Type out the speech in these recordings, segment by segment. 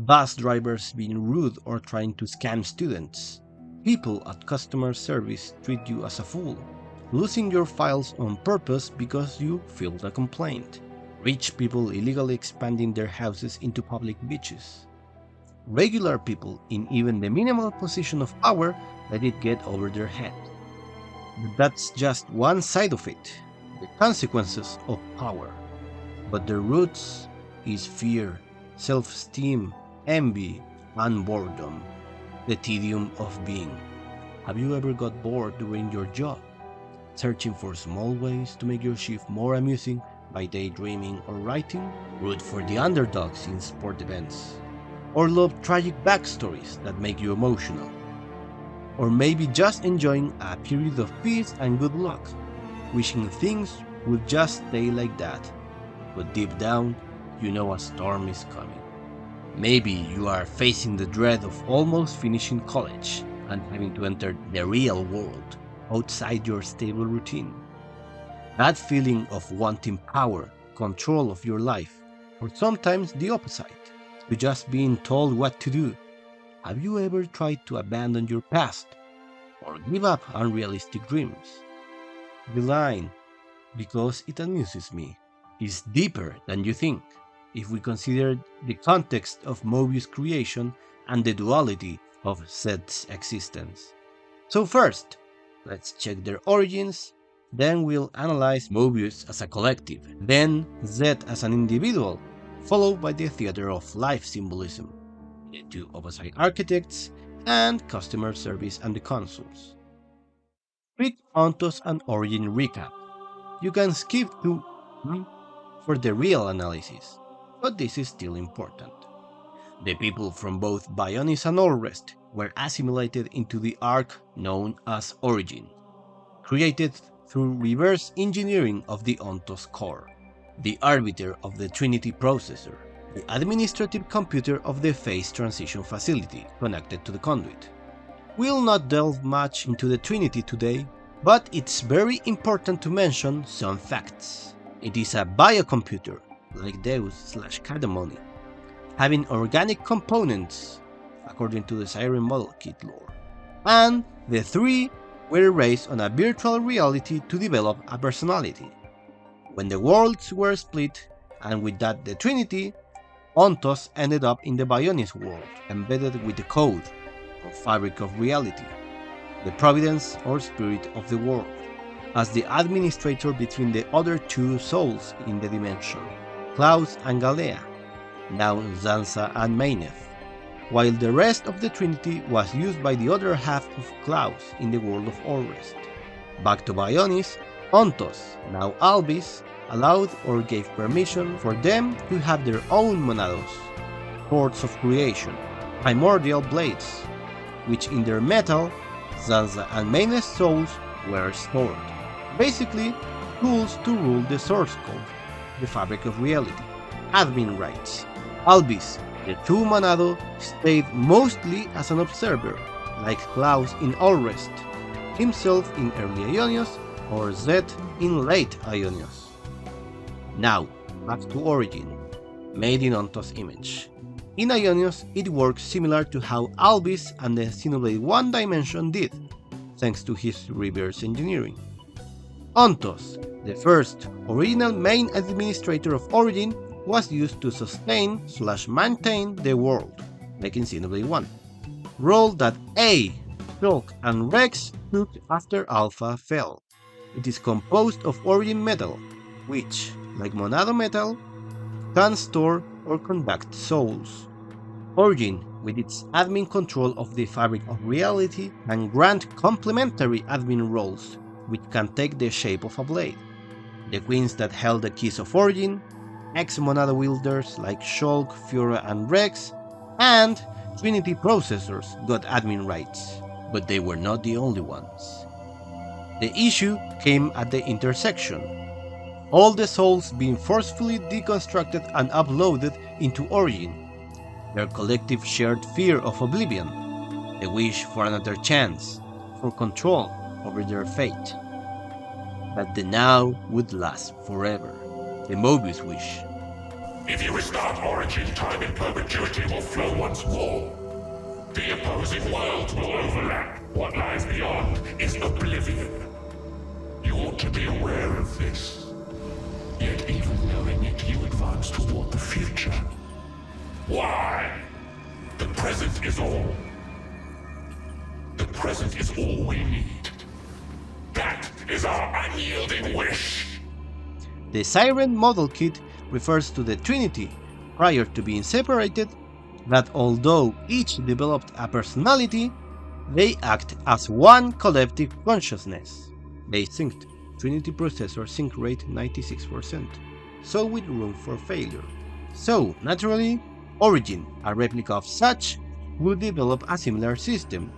bus drivers being rude or trying to scam students, people at customer service treat you as a fool, losing your files on purpose because you filed a complaint, rich people illegally expanding their houses into public beaches, regular people in even the minimal position of power let it get over their head. But that's just one side of it, the consequences of power. But the roots is fear, self-esteem, envy, and boredom, the tedium of being. Have you ever got bored doing your job, searching for small ways to make your shift more amusing by daydreaming or writing? Root for the underdogs in sport events, or love tragic backstories that make you emotional, or maybe just enjoying a period of peace and good luck, wishing things would just stay like that, but deep down, you know a storm is coming. Maybe you are facing the dread of almost finishing college and having to enter the real world outside your stable routine. That feeling of wanting power, control of your life, or sometimes the opposite, to just being told what to do. Have you ever tried to abandon your past or give up unrealistic dreams? The line, because it amuses me, is deeper than you think if we consider the context of Moebius' creation and the duality of Z's existence. So first, let's check their origins, then we'll analyze Moebius as a collective, then Z as an individual, followed by the theater of life symbolism, the two opposite architects, and customer service and the consuls. Quick ontos and origin recap. You can skip to for the real analysis, but this is still important. The people from both Bionis and Allrest were assimilated into the arc known as Origin, created through reverse engineering of the Ontos core, the arbiter of the Trinity processor, the administrative computer of the phase transition facility connected to the conduit. We'll not delve much into the Trinity today, but it's very important to mention some facts. It is a biocomputer, like Deus/Cadamoni, having organic components, according to the Siren Model Kit lore. And the three were raised on a virtual reality to develop a personality. When the worlds were split, and with that the Trinity, Ontos ended up in the Bionis world, embedded with the code, or fabric of reality, the providence or spirit of the world, as the administrator between the other two souls in the dimension, Klaus and Galea, now Zanza and Maineth, while the rest of the Trinity was used by the other half of Klaus in the world of Orrest. Back to Bionis, Ontos, now Albis, allowed or gave permission for them to have their own monados, swords of creation, primordial blades, which in their metal, Zanza and Maineth's souls were stored. Basically, tools to rule the source code, the fabric of reality, admin rights. Albis, the true monado, stayed mostly as an observer, like Klaus in Allrest, himself in early Ionios, or Zed in late Ionios. Now, back to Origin, made in Ontos' image. In Ionios, it works similar to how Albis and the Xenoblade 1 dimension did, thanks to his reverse engineering. Ontos, the first original main administrator of Origin, was used to sustain/maintain the world, like in Xenoblade 1, role that A, Shulk, and Rex took after Alpha fell. It is composed of Origin metal, which, like Monado metal, can store or conduct souls. Origin, with its admin control of the fabric of reality, can grant complementary admin roles, which can take the shape of a blade. The queens that held the keys of Origin, ex-Monado wielders like Shulk, Fiora, and Rex, and Trinity processors got admin rights, but they were not the only ones. The issue came at the intersection. All the souls being forcefully deconstructed and uploaded into Origin, their collective shared fear of oblivion, the wish for another chance, for control over their fate. That the now would last forever, the Moebius wish. If you restart Origin, time in perpetuity will flow once more. The opposing worlds will overlap. What lies beyond is oblivion. You ought to be aware of this. Yet even knowing it, you advance toward the future. Why? The present is all. The present is all we need. That is our unyielding wish. The Siren model kit refers to the Trinity, prior to being separated, that although each developed a personality, they act as one collective consciousness. They synced. Trinity processor sync rate 96%, so with room for failure. So, naturally, Origin, a replica of such, would develop a similar system.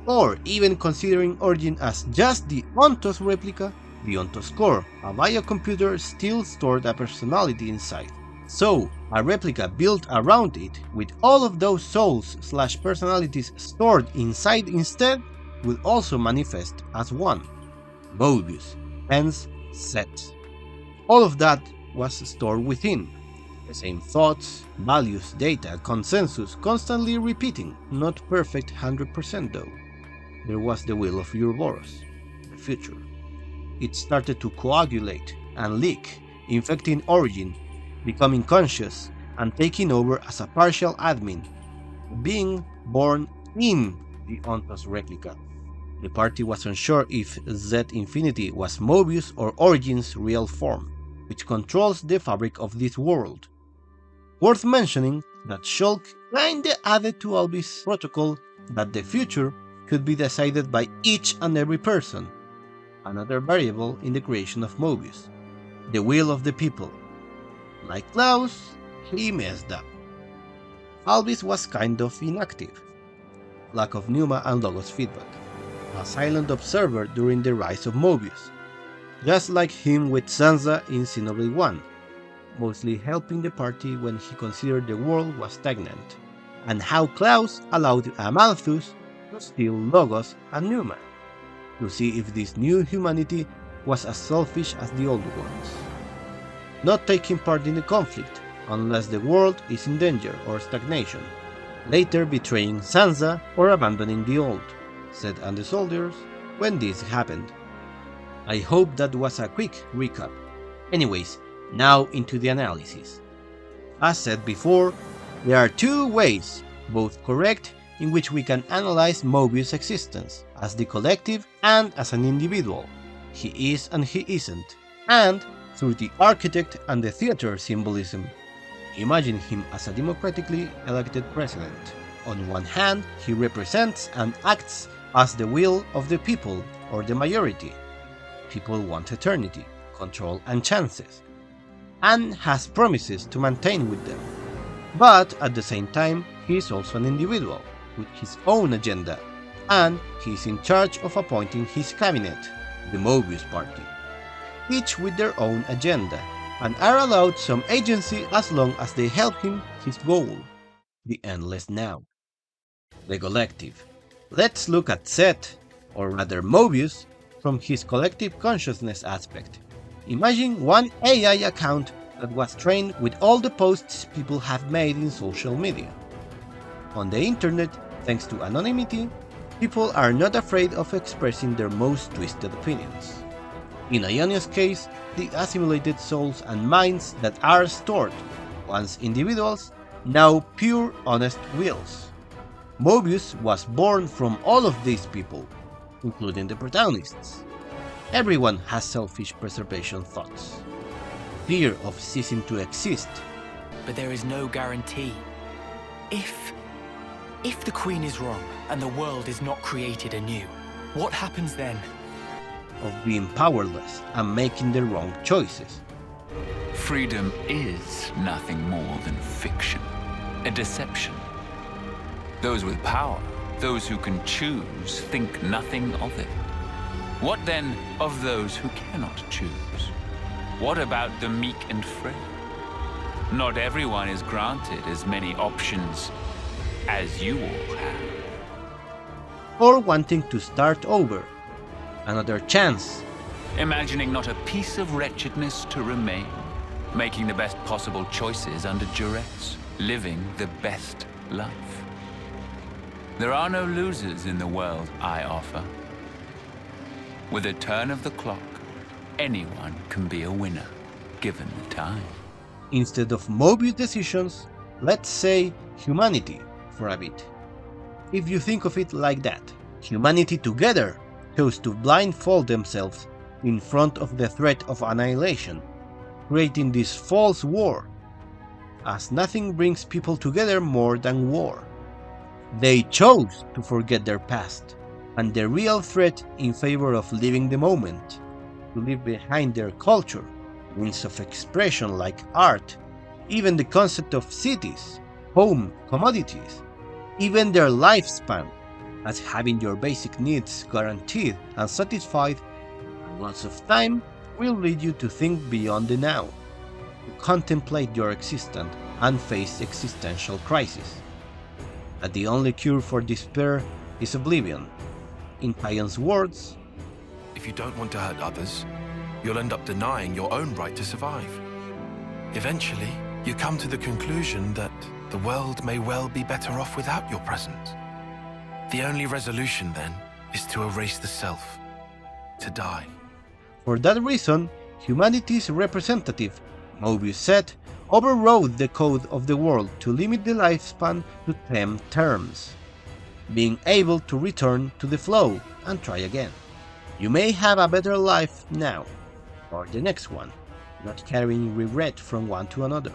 Or, even considering Origin as just the Ontos replica, the Ontos core, a biocomputer, still stored a personality inside. So, a replica built around it, with all of those souls/personalities stored inside instead, would also manifest as one. Moebius, hence set. All of that was stored within. The same thoughts, values, data, consensus, constantly repeating, not perfect 100% though. There was the will of Ouroboros, the future. It started to coagulate and leak, infecting Origin, becoming conscious, and taking over as a partial admin, being born in the Ontos replica. The party was unsure if Z Infinity was Moebius or Origin's real form, which controls the fabric of this world. Worth mentioning that Shulk kinda added to Alby's protocol that the future could be decided by each and every person, another variable in the creation of Moebius, the will of the people. Like Klaus, he messed up. Albis was kind of inactive, lack of Numa and Logos feedback, a silent observer during the rise of Moebius, just like him with Sansa in Xenoblade 1, mostly helping the party when he considered the world was stagnant, and how Klaus allowed Amalthus to steal Logos and Numa, to see if this new humanity was as selfish as the old ones. Not taking part in the conflict, unless the world is in danger or stagnation, later betraying Sansa or abandoning the old, Zed and the soldiers, when this happened. I hope that was a quick recap. Anyways, now into the analysis. As said before, there are two ways, both correct, in which we can analyze Moebius' existence, as the collective and as an individual. He is and he isn't, and through the architect and the theater symbolism. Imagine him as a democratically elected president. On one hand, he represents and acts as the will of the people or the majority. People want eternity, control and chances, and has promises to maintain with them. But at the same time, he is also an individual with his own agenda, and he is in charge of appointing his cabinet, the Moebius Party, each with their own agenda, and are allowed some agency as long as they help him his goal, the endless now. The collective. Let's look at Set, or rather Moebius, from his collective consciousness aspect. Imagine one AI account that was trained with all the posts people have made in social media. On the internet, thanks to anonymity, people are not afraid of expressing their most twisted opinions. In Ionia's case, the assimilated souls and minds that are stored, once individuals, now pure honest wills. Moebius was born from all of these people, including the protagonists. Everyone has selfish preservation thoughts. Fear of ceasing to exist. But there is no guarantee. If the Queen is wrong and the world is not created anew, what happens then? Of being powerless and making the wrong choices. Freedom is nothing more than fiction, a deception. Those with power, those who can choose, think nothing of it. What then of those who cannot choose? What about the meek and frail? Not everyone is granted as many options as you all have. Or wanting to start over. Another chance. Imagining not a piece of wretchedness to remain. Making the best possible choices under duress. Living the best life. There are no losers in the world I offer. With a turn of the clock, anyone can be a winner, given the time. Instead of Moebius decisions, let's say humanity for a bit. If you think of it like that, humanity together chose to blindfold themselves in front of the threat of annihilation, creating this false war, as nothing brings people together more than war. They chose to forget their past and the real threat in favor of living the moment, to leave behind their culture, means of expression like art, even the concept of cities, home, commodities, even their lifespan, as having your basic needs guaranteed and satisfied, and lots of time will lead you to think beyond the now, to contemplate your existence and face existential crisis. That the only cure for despair is oblivion. In Pion's words, If you don't want to hurt others, you'll end up denying your own right to survive. Eventually, you come to the conclusion that the world may well be better off without your presence. The only resolution, then, is to erase the self, to die. for that reason, humanity's representative, Moebius said, overrode the code of the world to limit the lifespan to 10 terms, being able to return to the flow and try again. You may have a better life now, or the next one, not carrying regret from one to another.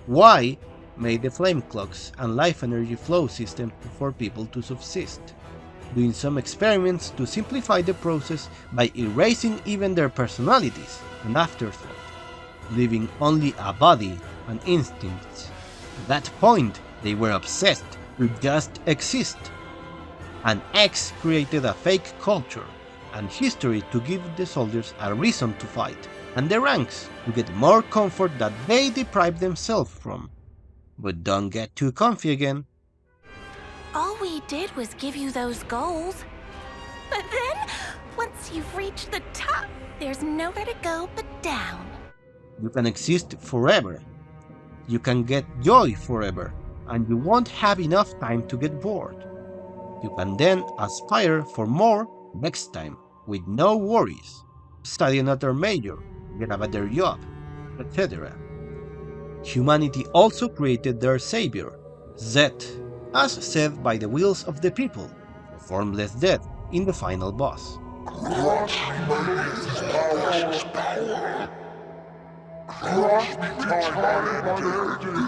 Why made the flame clocks and life energy flow system for people to subsist, doing some experiments to simplify the process by erasing even their personalities and afterthought, leaving only a body and instincts. At that point, they were obsessed to just exist. And X created a fake culture and history to give the soldiers a reason to fight, and the ranks to get more comfort that they deprived themselves from. But don't get too comfy again. All we did was give you those goals. But then, once you've reached the top, there's nowhere to go but down. You can exist forever. You can get joy forever, and you won't have enough time to get bored. You can then aspire for more next time, with no worries. Study another major, get a better job, etc. Humanity also created their savior, Zet, as said by the wills of the people, formless death in the final boss. Grant me Moebius' power. Grant me time and eternity.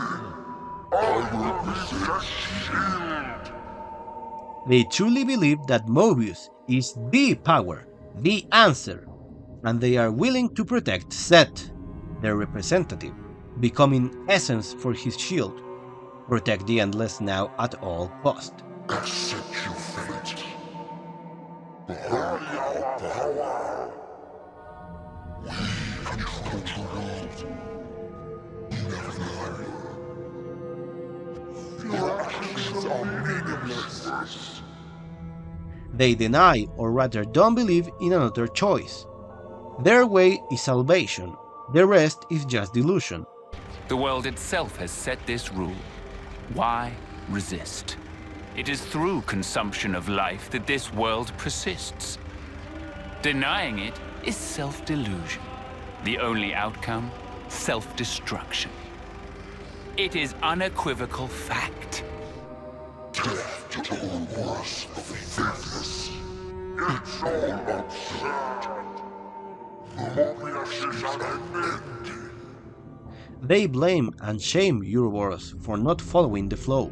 I will possess shield. They truly believe that Moebius is the power, the answer, and they are willing to protect Zet, their representative, becoming essence for his shield. Protect the Endless now at all cost. Accept your fate. Higher power. We control the world. We never lie. Your actions are meaningless. They deny, or rather don't believe, in another choice. Their way is salvation, the rest is just delusion. The world itself has set this rule. Why resist? It is through consumption of life that this world persists. Denying it is self-delusion. The only outcome, self-destruction. It is unequivocal fact. Death to all worse of the faithless. It's all absurd. Moebius is unending. They blame and shame Ouroboros for not following the flow.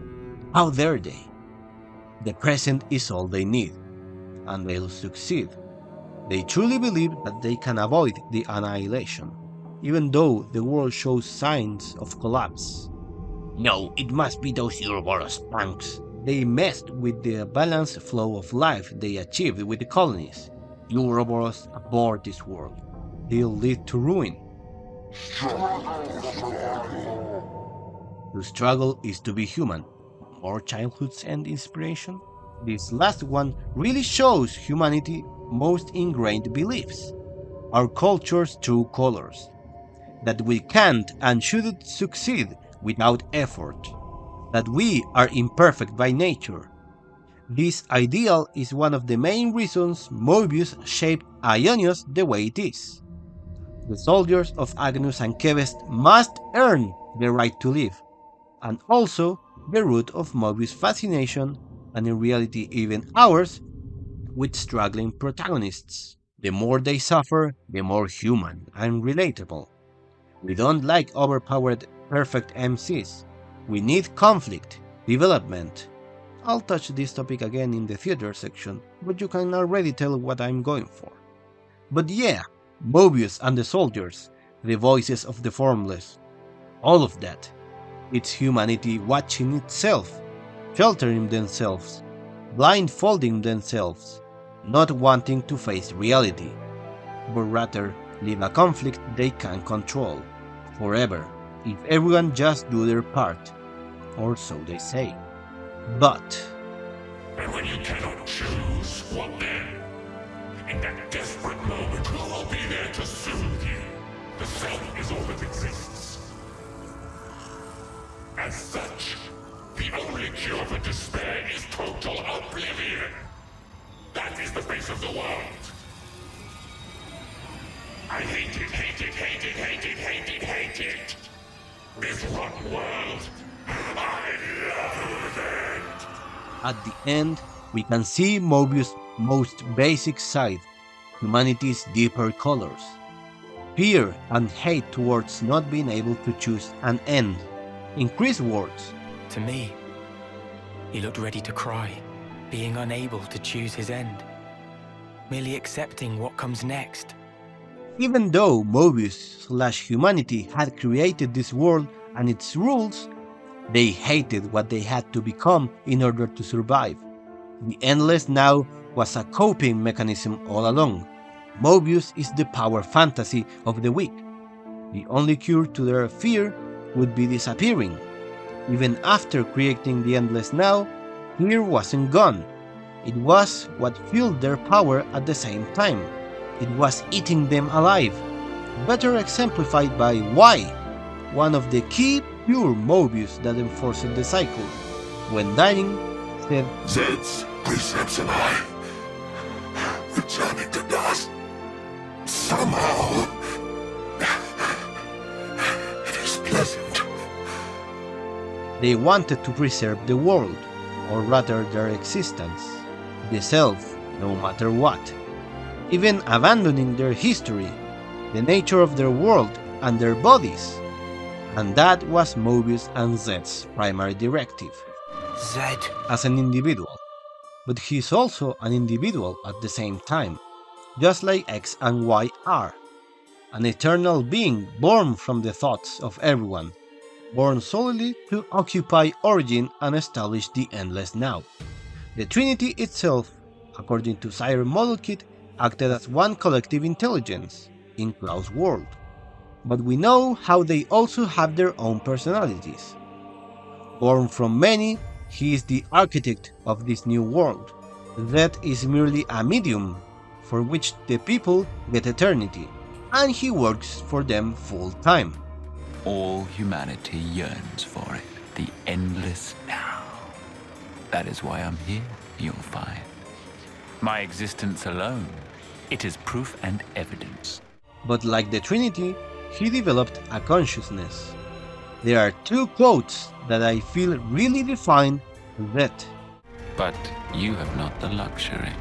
How dare they? The present is all they need, and they'll succeed. They truly believe that they can avoid the annihilation, even though the world shows signs of collapse. No, it must be those Ouroboros punks. They messed with the balanced flow of life they achieved with the colonies. Ouroboros abhor this world. He'll lead to ruin. To struggle is to be human. More childhood's end inspiration? This last one really shows humanity's most ingrained beliefs. Our culture's true colors. That we can't and shouldn't succeed without effort. that we are imperfect by nature. This ideal is one of the main reasons Moebius shaped Ionios the way it is. The soldiers of Agnus and Kevest must earn the right to live, and also the root of Moebius' fascination, and in reality even ours, with struggling protagonists. The more they suffer, the more human and relatable. We don't like overpowered perfect MCs. We need conflict, development. I'll touch this topic again in the theater section, but you can already tell what I'm going for. But yeah, Moebius and the soldiers, the voices of the formless, all of that. It's humanity watching itself, sheltering themselves, blindfolding themselves, not wanting to face reality, but rather live a conflict they can control, forever, if everyone just do their part, or so they say. But And when you cannot choose, what then? In that desperate moment, who will be there to soothe you? The self is all that exists. As such, the only cure for despair is total oblivion. That is the face of the world. I hate it, hate it, hate it, hate it, hate it, hate it. This rotten world, I loathe it. at the end, we can see Moebius' most basic side, humanity's deeper colors. Fear and hate towards not being able to choose an end. Increased words. To me, he looked ready to cry, being unable to choose his end, merely accepting what comes next. Even though Moebius/humanity had created this world and its rules, they hated what they had to become in order to survive. The endless now was a coping mechanism all along. Moebius is the power fantasy of the weak. The only cure to their fear would be disappearing. Even after creating the endless now, fear wasn't gone. It was what fueled their power at the same time. It was eating them alive. Better exemplified by Y, one of the key pure Moebius that enforced the cycle. When dying, said, Zed's precepts and I, returning to dust, somehow, it is pleasant. they wanted to preserve the world, or rather their existence, the self, no matter what. Even abandoning their history, the nature of their world and their bodies. And that was Moebius and Zed's primary directive, Zed. as an individual. But he's also an individual at the same time, just like X and Y are. An eternal being born from the thoughts of everyone, born solely to occupy origin and establish the endless now. The Trinity itself, according to Sire Model-Kit, acted as one collective intelligence in Klaus' world. But we know how they also have their own personalities. Born from many, he is the architect of this new world. That is merely a medium for which the people get eternity, and he works for them full time. All humanity yearns for it, the endless now. That is why I'm here, you'll find. My existence alone, it is proof and evidence. But like the Trinity, he developed a consciousness. There are two quotes that I feel really define that. But you have not the luxury.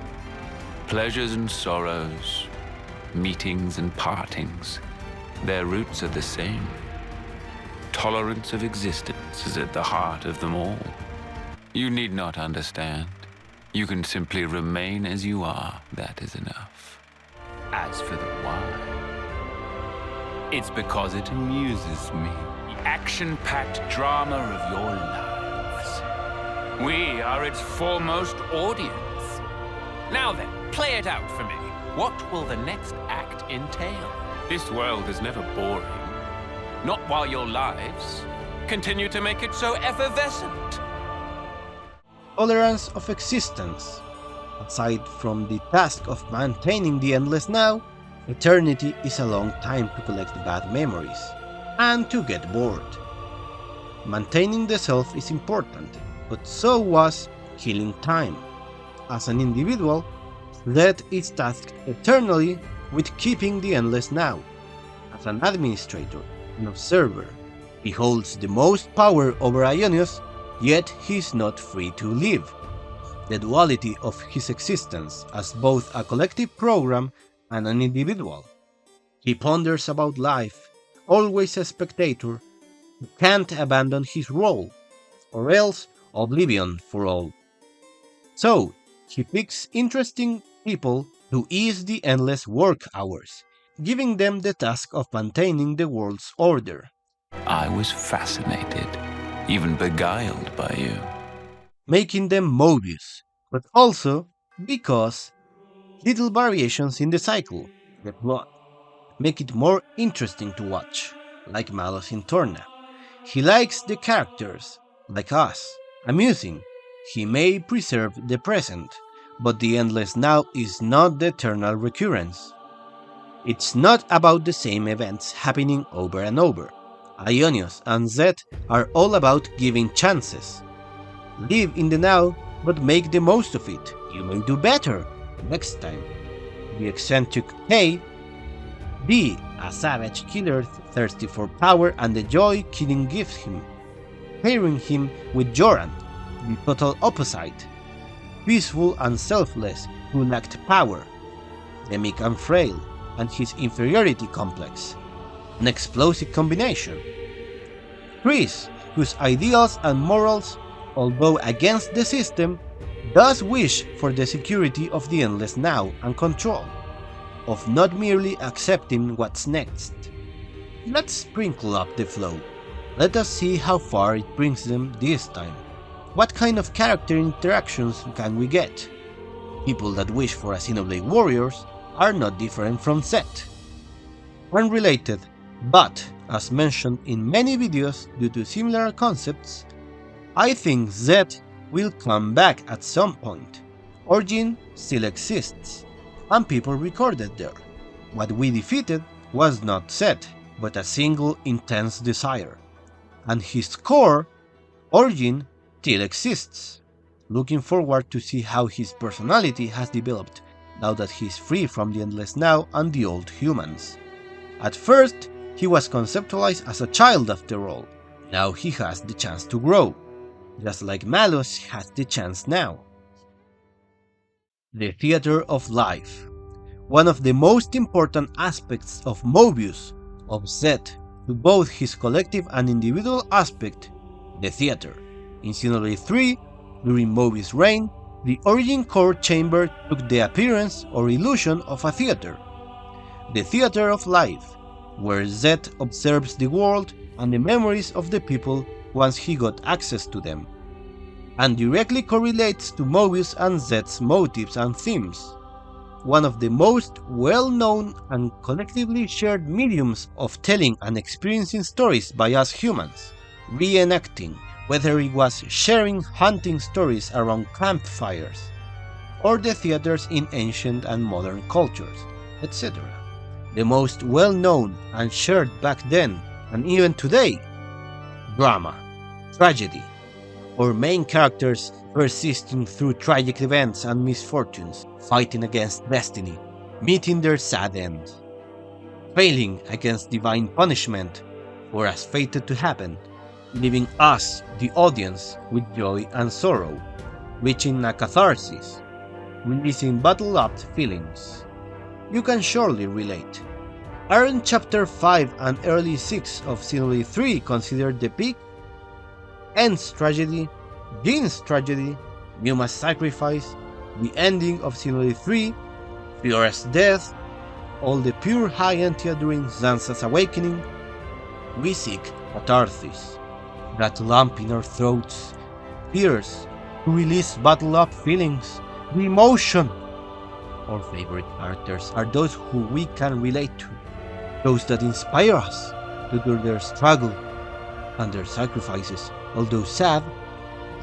Pleasures and sorrows, meetings and partings, their roots are the same. Tolerance of existence is at the heart of them all. You need not understand. You can simply remain as you are, that is enough. As for the why, it's because it amuses me. The action-packed drama of your lives. We are its foremost audience. Now then, play it out for me. What will the next act entail? This world is never boring. Not while your lives continue to make it so effervescent. Tolerance of existence. Aside from the task of maintaining the endless now, eternity is a long time to collect bad memories, and to get bored. Maintaining the self is important, but so was killing time. As an individual, Zed is tasked eternally with keeping the endless now. As an administrator, an observer, he holds the most power over Ionius, yet he is not free to live. The duality of his existence as both a collective program and an individual. He ponders about life, always a spectator, who can't abandon his role, or else oblivion for all. So, he picks interesting people to ease the endless work hours, giving them the task of maintaining the world's order. I was fascinated, even beguiled by you. Making them Moebius, but also because little variations in the cycle, the plot, make it more interesting to watch, like Malos in Torna. He likes the characters, like us, amusing. He may preserve the present, but the endless now is not the eternal recurrence. It's not about the same events happening over and over. Ionios and Zed are all about giving chances. Live in the now, but make the most of it. You may do better next time. The eccentric K. Be a savage killer thirsty for power and the joy killing gives him. Pairing him with Joran, the total opposite. Peaceful and selfless who lacked power. The meek and frail, and his inferiority complex. An explosive combination. Chris, whose ideals and morals, although against the system, does wish for the security of the endless now and control, of not merely accepting what's next. Let's sprinkle up the flow. Let us see how far it brings them this time. What kind of character interactions can we get? People that wish for a Xenoblade Warriors are not different from Zed. Unrelated, but as mentioned in many videos due to similar concepts, I think Zed will come back at some point. Origin still exists, and people recorded there. What we defeated was not Zed, but a single intense desire. And his core, Origin, still exists. Looking forward to see how his personality has developed now that he's free from the endless now and the old humans. At first, he was conceptualized as a child after all. Now he has the chance to grow, just like Malos has the chance now. The theater of life. One of the most important aspects of Moebius, of Zed, to both his collective and individual aspect, the theater. In Xenoblade 3, during Moebius' reign, the Origin Core Chamber took the appearance or illusion of a theater. The theater of life, where Zed observes the world and the memories of the people once he got access to them, and directly correlates to Moebius and Zed's motives and themes. One of the most well-known and collectively shared mediums of telling and experiencing stories by us humans, reenacting, whether it was sharing hunting stories around campfires, or the theaters in ancient and modern cultures, etc. The most well-known and shared back then, and even today, drama, tragedy, or main characters persisting through tragic events and misfortunes, fighting against destiny, meeting their sad end, failing against divine punishment, or as fated to happen, leaving us, the audience, with joy and sorrow, reaching a catharsis, releasing bottled-up feelings. You can surely relate. Aren't Chapter 5 and early 6 of Xenoblade 3 considered the peak? End's tragedy, Jin's tragedy, Yuma's sacrifice, the ending of Xenoblade 3, Fiora's death, all the pure high Entia during Zanza's awakening. We seek catharsis, that lump in our throats, tears, to release bottled-up feelings, the emotion. Our favorite characters are those who we can relate to, those that inspire us to do their struggle and their sacrifices, although sad,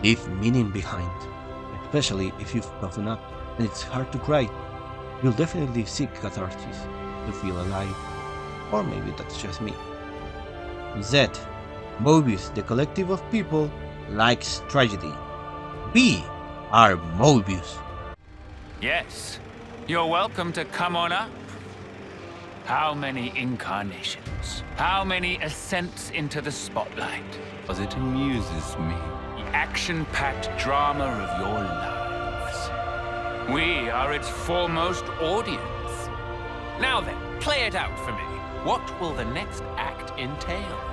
leave meaning behind, especially if you've toughened up and it's hard to cry. You'll definitely seek catharsis to feel alive, or maybe that's just me. Zed, Moebius, the collective of people, likes tragedy. We are Moebius. Yes, you're welcome to come on up. How many incarnations? How many ascents into the spotlight? Because it amuses me. The action-packed drama of your lives. We are its foremost audience. Now then, play it out for me. What will the next act entail?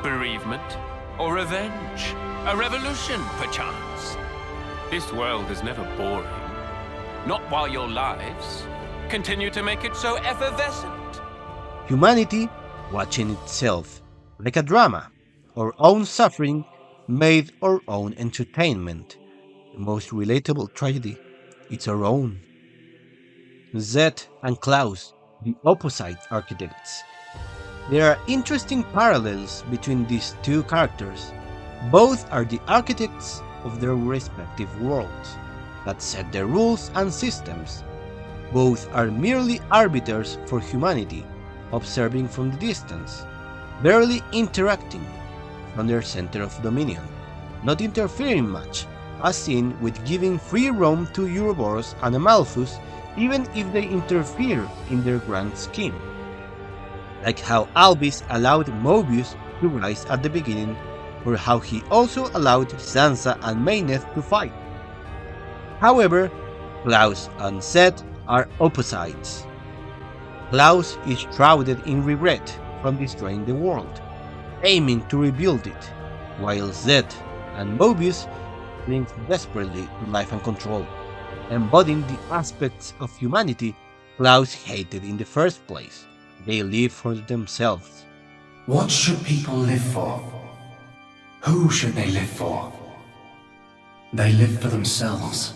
Bereavement? Or revenge? A revolution, perchance? This world is never boring. Not while your lives continue to make it so effervescent. Humanity watching itself, like a drama, our own suffering made our own entertainment. The most relatable tragedy, it's our own. Zed and Klaus, the opposite architects. There are interesting parallels between these two characters. Both are the architects of their respective worlds that set the rules and systems. Both are merely arbiters for humanity, observing from the distance, barely interacting from their center of dominion, not interfering much, as seen with giving free roam to Ouroboros and Amalthus even if they interfere in their grand scheme. Like how Albus allowed Moebius to rise at the beginning, or how he also allowed Sansa and Mayneth to fight. However, Klaus and Zed are opposites. Klaus is shrouded in regret from destroying the world, aiming to rebuild it, while Zed and Moebius cling desperately to life and control, embodying the aspects of humanity Klaus hated in the first place. They live for themselves. What should people live for? Who should they live for? They live for themselves.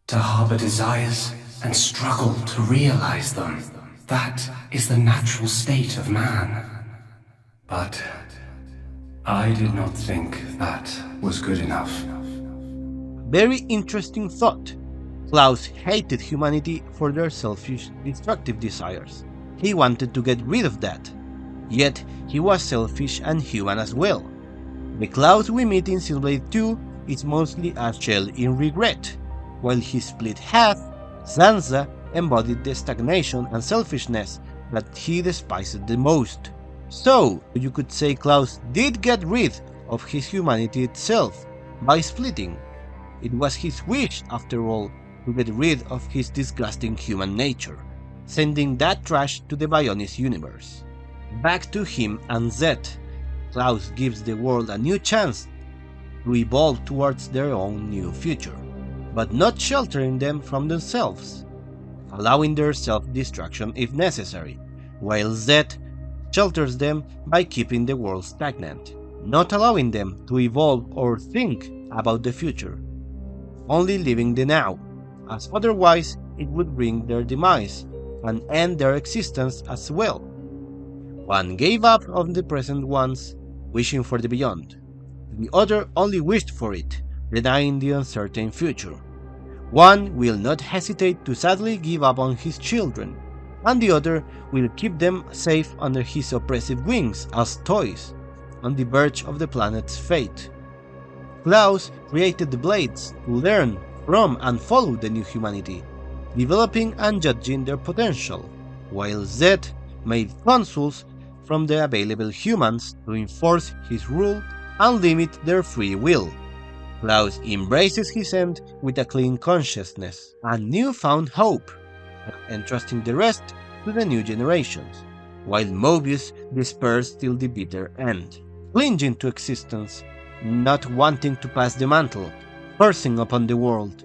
To harbor desires and struggle to realize them. That is the natural state of man. But I did not think that was good enough. Very interesting thought. Klaus hated humanity for their selfish, destructive desires. He wanted to get rid of that. Yet, he was selfish and human as well. The Klaus we meet in Xenoblade 2 is mostly a shell in regret, while his split half, Sansa, embodied the stagnation and selfishness that he despised the most. So, you could say Klaus did get rid of his humanity itself by splitting. It was his wish, after all, to get rid of his disgusting human nature, sending that trash to the Bionis universe. Back to him and Zed, Klaus gives the world a new chance to evolve towards their own new future, but not sheltering them from themselves, allowing their self-destruction if necessary, while Zed shelters them by keeping the world stagnant, not allowing them to evolve or think about the future, only living the now, as otherwise it would bring their demise and end their existence as well. One gave up on the present once, wishing for the beyond. The other only wished for it, denying the uncertain future. One will not hesitate to sadly give up on his children, and the other will keep them safe under his oppressive wings as toys, on the verge of the planet's fate. Klaus created the Blades to learn from and follow the new humanity, developing and judging their potential, while Zed made consuls from the available humans to enforce his rule and limit their free will. Klaus embraces his end with a clean consciousness and newfound hope, entrusting the rest to the new generations, while Moebius despairs till the bitter end, clinging to existence, not wanting to pass the mantle, forcing upon the world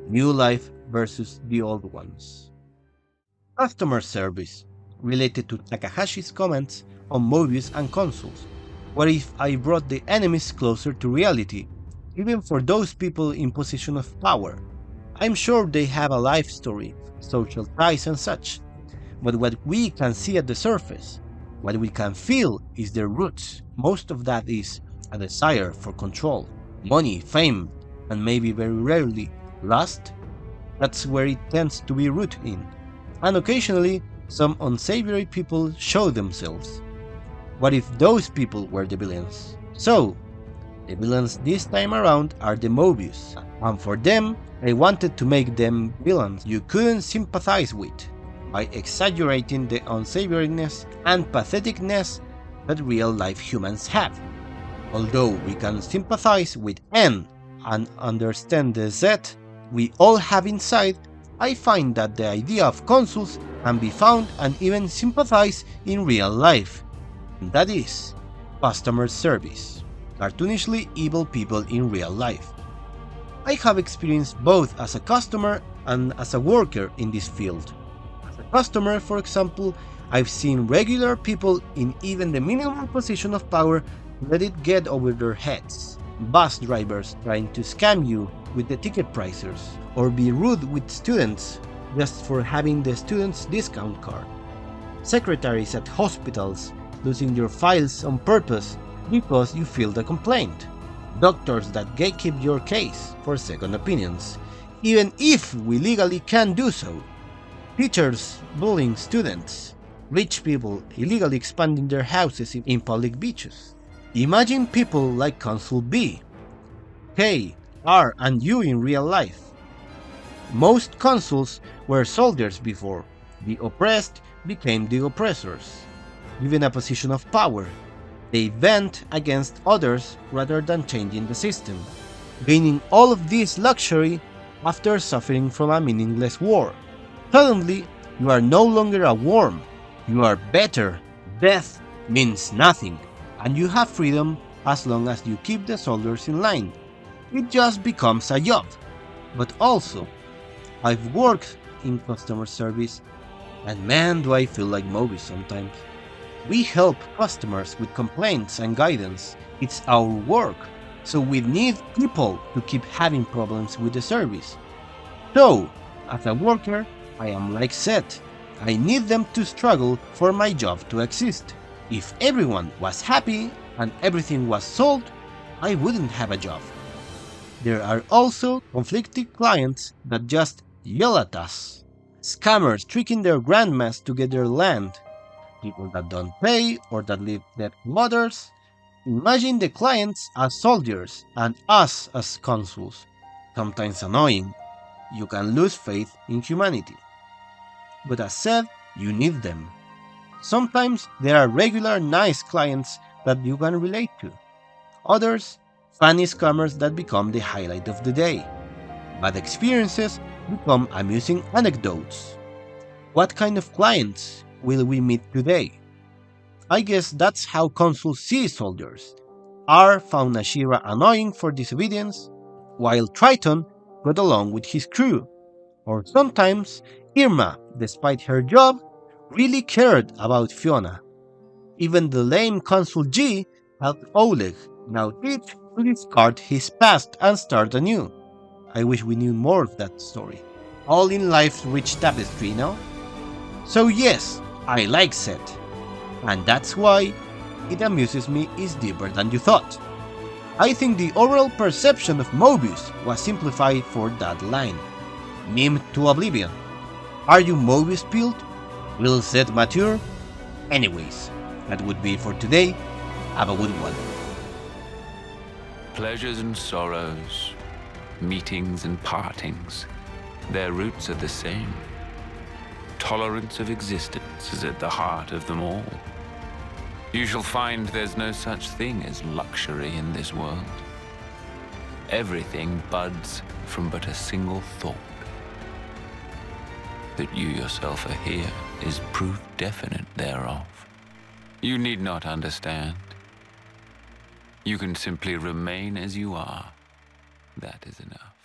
new life versus the old ones. Customer service, related to Takahashi's comments on Moebius and consuls. What if I brought the enemies closer to reality, even for those people in position of power? I'm sure they have a life story, social ties and such, but what we can see at the surface, what we can feel is their roots. Most of that is a desire for control, money, fame, and maybe very rarely lust. That's where it tends to be rooted in. And occasionally, some unsavory people show themselves. What if those people were the villains? So, the villains this time around are the Moebius, and for them, I wanted to make them villains you couldn't sympathize with, by exaggerating the unsavoriness and patheticness that real-life humans have. Although we can sympathize with N and understand the Z we all have inside, I find that the idea of consuls can be found and even sympathize in real life. And that is customer service. Cartoonishly evil people in real life. I have experienced both as a customer and as a worker in this field. As a customer, for example, I've seen regular people in even the minimal position of power let it get over their heads. Bus drivers trying to scam you with the ticket pricers, or be rude with students just for having the student's discount card. Secretaries at hospitals losing your files on purpose because you filed a complaint. Doctors that gatekeep your case for second opinions, even if we legally can do so. Teachers bullying students. Rich people illegally expanding their houses in public beaches. Imagine people like Consul B, K, R, and U in real life. Most consuls were soldiers before. The oppressed became the oppressors. Given a position of power, they vent against others rather than changing the system, gaining all of this luxury after suffering from a meaningless war. Suddenly, you are no longer a worm, you are better. Death means nothing, and you have freedom as long as you keep the soldiers in line. It just becomes a job. But also, I've worked in customer service, and man do I feel like Moebius sometimes. We help customers with complaints and guidance. It's our work, so we need people to keep having problems with the service. So, as a worker, I am like Seth. I need them to struggle for my job to exist. If everyone was happy and everything was solved, I wouldn't have a job. There are also conflicted clients that just yell at us. Scammers tricking their grandmas to get their land. People that don't pay or that leave debt to others. Imagine the clients as soldiers and us as consuls. Sometimes annoying. You can lose faith in humanity. But as said, you need them. Sometimes there are regular nice clients that you can relate to. Others, funny scammers that become the highlight of the day. Bad experiences become amusing anecdotes. What kind of clients will we meet today? I guess that's how consuls see soldiers. R found Ashira annoying for disobedience, while Triton got along with his crew. Or sometimes Irma, despite her job, really cared about Fiona. Even the lame Consul G helped Oleg now teach to discard his past and start anew. I wish we knew more of that story. All in life's rich tapestry, no? So yes, I like Seth. And that's why it amuses me is deeper than you thought. I think the overall perception of Moebius was simplified for that line. Meme to oblivion. Are you Moebius built? Will Seth mature? Anyways, that would be it for today. Have a good one. Pleasures and sorrows, meetings and partings, their roots are the same. Tolerance of existence is at the heart of them all. You shall find there's no such thing as luxury in this world. Everything buds from but a single thought. That you yourself are here is proof definite thereof. You need not understand. You can simply remain as you are. That is enough.